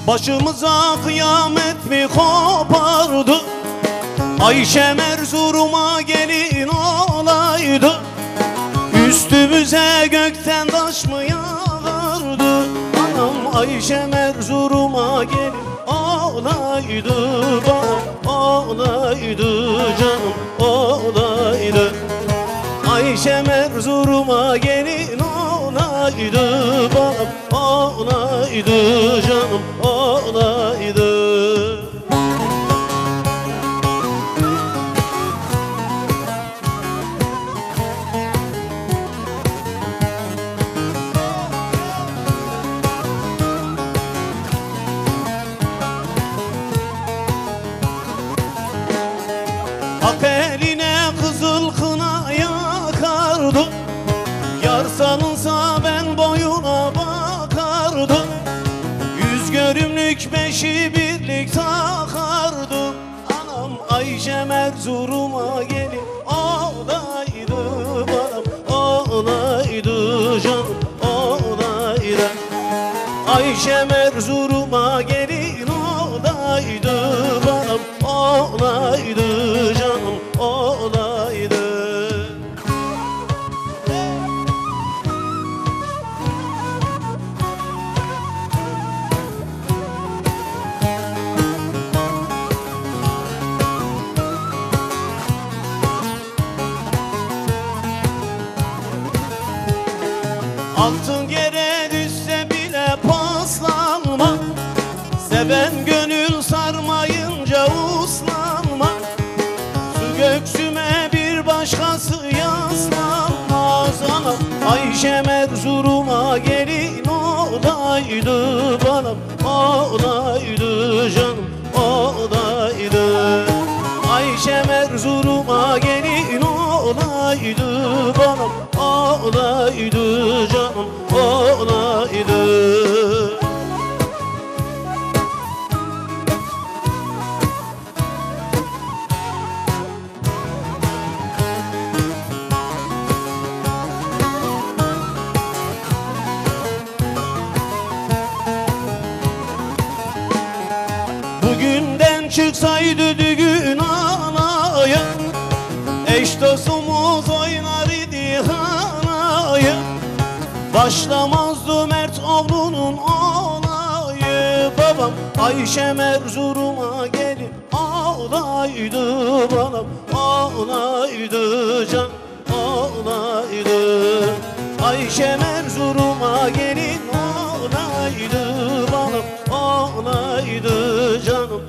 Başımıza kıyamet mi kopardı? Ayşem Erzurum'a gelin olaydı. Üstümüze gökten taş mı yağardı? Anam Ayşem Erzurum'a gelin olaydı. Bana olaydı canım olaydı. Ayşem Erzurum'a gelin olaydı. Bana olaydı canım olaydı. Ak eline kızıl kına yakardı. Yar salınsa ben boyuna bakardım. Yüz görümlük beşi birlik takardım. Anam Ayşem Erzurum'a gelin olaydı. Bana olaydı canım olaydı. Ayşem Erzurum'a gelin olaydı. Bana olaydı canım olaydı. Altın yere düşse bile paslanma. Seven gönül sarmayınca uslanma. Su göksüme bir başkası yaslanmaz. Anam Ayşem Erzurum'a gelin olaydı. Bana olaydı canım olaydı. Ayşem Erzurum'a gelin olaydı. Bana olaydı canım olaydı. Bugünden çıksaydı düğün alaya, eş dostumuz oynar idi halaya. Başlamazdı Mert oğlunun olayı. Babam Ayşem Erzurum'a gelin olaydı. Babam olaydı can olaydı. Ayşem Erzurum'a gelin olaydı. Babam olaydı canım